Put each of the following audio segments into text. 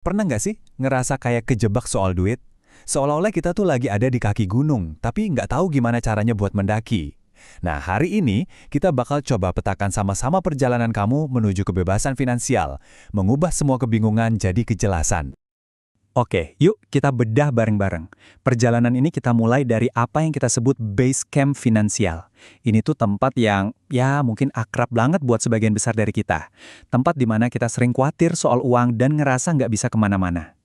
Pernah nggak sih ngerasa kayak kejebak soal duit? Seolah-olah kita tuh lagi ada di kaki gunung, tapi nggak tahu gimana caranya buat mendaki. Nah, hari ini kita bakal coba petakan sama-sama perjalanan kamu menuju kebebasan finansial, mengubah semua kebingungan jadi kejelasan. Oke, yuk kita bedah bareng-bareng. Perjalanan ini kita mulai dari apa yang kita sebut base camp finansial. Ini tuh tempat yang, ya mungkin akrab banget buat sebagian besar dari kita. Tempat di mana kita sering khawatir soal uang dan ngerasa nggak bisa kemana-mana.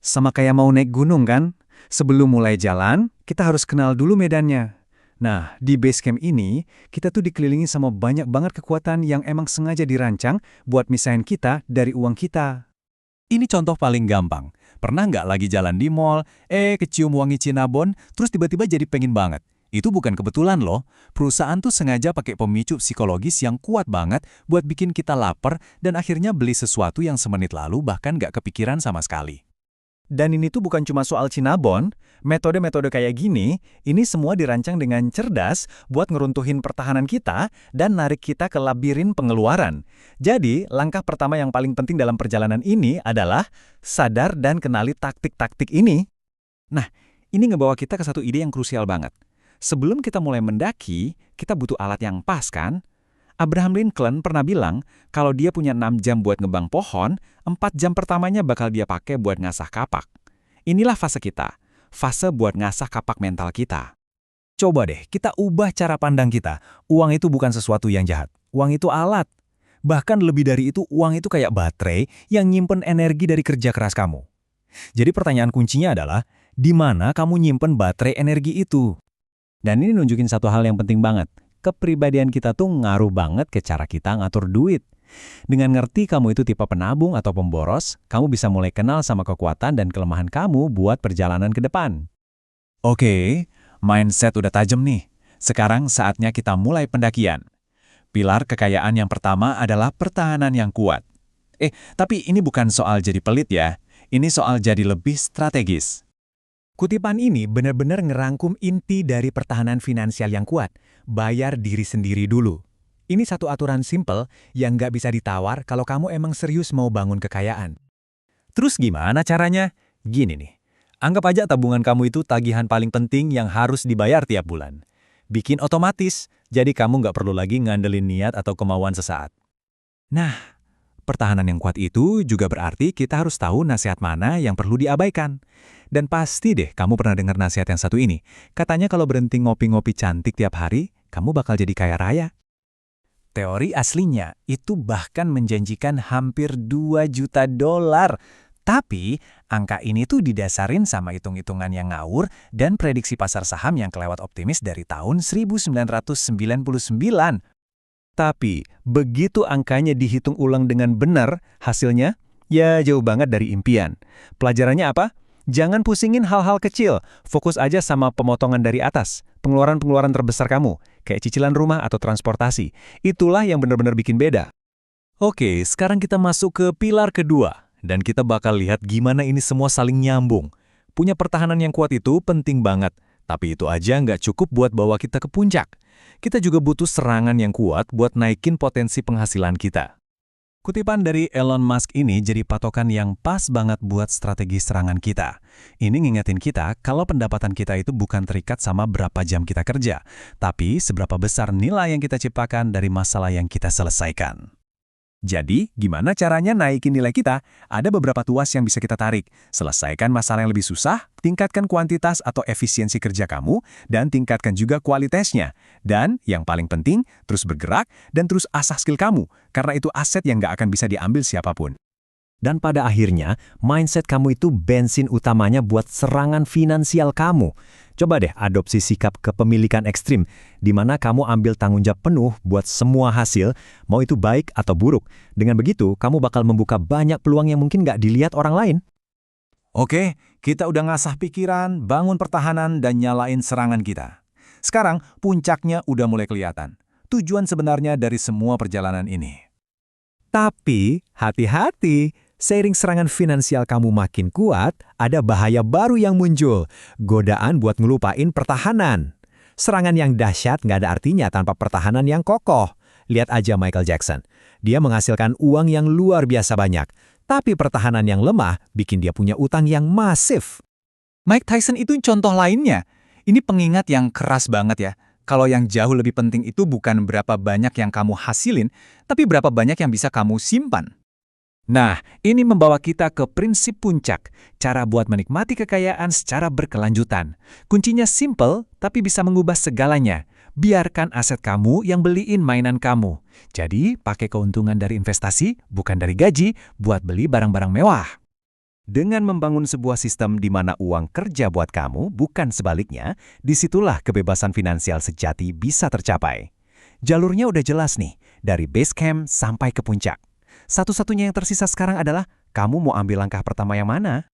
Sama kayak mau naik gunung kan? Sebelum mulai jalan, kita harus kenal dulu medannya. Nah, di base camp ini, kita tuh dikelilingi sama banyak banget kekuatan yang emang sengaja dirancang buat misahin kita dari uang kita. Ini contoh paling gampang. Pernah nggak lagi jalan di mall, kecium wangi Cinnabon, terus tiba-tiba jadi pengen banget? Itu bukan kebetulan loh. Perusahaan tuh sengaja pakai pemicu psikologis yang kuat banget buat bikin kita lapar dan akhirnya beli sesuatu yang semenit lalu bahkan nggak kepikiran sama sekali. Dan ini tuh bukan cuma soal Cinnabon, metode-metode kayak gini, ini semua dirancang dengan cerdas buat ngeruntuhin pertahanan kita dan narik kita ke labirin pengeluaran. Jadi, langkah pertama yang paling penting dalam perjalanan ini adalah sadar dan kenali taktik-taktik ini. Nah, ini ngebawa kita ke satu ide yang krusial banget. Sebelum kita mulai mendaki, kita butuh alat yang pas kan? Abraham Lincoln pernah bilang kalau dia punya 6 jam buat ngebang pohon, 4 jam pertamanya bakal dia pakai buat ngasah kapak. Inilah fase kita, fase buat ngasah kapak mental kita. Coba deh, kita ubah cara pandang kita. Uang itu bukan sesuatu yang jahat, uang itu alat. Bahkan lebih dari itu, uang itu kayak baterai yang nyimpen energi dari kerja keras kamu. Jadi pertanyaan kuncinya adalah, di mana kamu nyimpen baterai energi itu? Dan ini nunjukin satu hal yang penting banget. Kepribadian kita tuh ngaruh banget ke cara kita ngatur duit. Dengan ngerti kamu itu tipe penabung atau pemboros, kamu bisa mulai kenal sama kekuatan dan kelemahan kamu buat perjalanan ke depan. Oke, mindset udah tajam nih. Sekarang saatnya kita mulai pendakian. Pilar kekayaan yang pertama adalah pertahanan yang kuat. Tapi ini bukan soal jadi pelit ya. Ini soal jadi lebih strategis. Kutipan ini benar-benar ngerangkum inti dari pertahanan finansial yang kuat. Bayar diri sendiri dulu. Ini satu aturan simple yang nggak bisa ditawar kalau kamu emang serius mau bangun kekayaan. Terus gimana caranya? Gini nih, anggap aja tabungan kamu itu tagihan paling penting yang harus dibayar tiap bulan. Bikin otomatis, jadi kamu nggak perlu lagi ngandelin niat atau kemauan sesaat. Nah, pertahanan yang kuat itu juga berarti kita harus tahu nasihat mana yang perlu diabaikan. Dan pasti deh kamu pernah dengar nasihat yang satu ini. Katanya kalau berhenti ngopi-ngopi cantik tiap hari, kamu bakal jadi kaya raya. Teori aslinya itu bahkan menjanjikan hampir 2 juta dolar. Tapi angka ini tuh didasarin sama hitung-hitungan yang ngawur dan prediksi pasar saham yang kelewat optimis dari tahun 1999. Tapi begitu angkanya dihitung ulang dengan benar, hasilnya ya jauh banget dari impian. Pelajarannya apa? Jangan pusingin hal-hal kecil, fokus aja sama pemotongan dari atas, pengeluaran-pengeluaran terbesar kamu, kayak cicilan rumah atau transportasi. Itulah yang benar-benar bikin beda. Oke, sekarang kita masuk ke pilar kedua, dan kita bakal lihat gimana ini semua saling nyambung. Punya pertahanan yang kuat itu penting banget, tapi itu aja nggak cukup buat bawa kita ke puncak. Kita juga butuh serangan yang kuat buat naikin potensi penghasilan kita. Kutipan dari Elon Musk ini jadi patokan yang pas banget buat strategi serangan kita. Ini ngingetin kita kalau pendapatan kita itu bukan terikat sama berapa jam kita kerja, tapi seberapa besar nilai yang kita ciptakan dari masalah yang kita selesaikan. Jadi, gimana caranya naikin nilai kita? Ada beberapa tuas yang bisa kita tarik. Selesaikan masalah yang lebih susah, tingkatkan kuantitas atau efisiensi kerja kamu, dan tingkatkan juga kualitasnya. Dan, yang paling penting, terus bergerak dan terus asah skill kamu, karena itu aset yang nggak akan bisa diambil siapapun. Dan pada akhirnya, mindset kamu itu bensin utamanya buat serangan finansial kamu. Coba deh adopsi sikap kepemilikan ekstrim, di mana kamu ambil tanggung jawab penuh buat semua hasil, mau itu baik atau buruk. Dengan begitu, kamu bakal membuka banyak peluang yang mungkin nggak dilihat orang lain. Oke, kita udah ngasah pikiran, bangun pertahanan, dan nyalain serangan kita. Sekarang, puncaknya udah mulai kelihatan. Tujuan sebenarnya dari semua perjalanan ini. Tapi, hati-hati. Seiring serangan finansial kamu makin kuat, ada bahaya baru yang muncul. Godaan buat ngelupain pertahanan. Serangan yang dahsyat nggak ada artinya tanpa pertahanan yang kokoh. Lihat aja Michael Jackson. Dia menghasilkan uang yang luar biasa banyak. Tapi pertahanan yang lemah bikin dia punya utang yang masif. Mike Tyson itu contoh lainnya. Ini pengingat yang keras banget ya. Kalau yang jauh lebih penting itu bukan berapa banyak yang kamu hasilin, tapi berapa banyak yang bisa kamu simpan. Nah, ini membawa kita ke prinsip puncak, cara buat menikmati kekayaan secara berkelanjutan. Kuncinya simple, tapi bisa mengubah segalanya. Biarkan aset kamu yang beliin mainan kamu. Jadi, pakai keuntungan dari investasi, bukan dari gaji, buat beli barang-barang mewah. Dengan membangun sebuah sistem di mana uang kerja buat kamu, bukan sebaliknya, disitulah kebebasan finansial sejati bisa tercapai. Jalurnya udah jelas nih, dari base camp sampai ke puncak. Satu-satunya yang tersisa sekarang adalah, kamu mau ambil langkah pertama yang mana?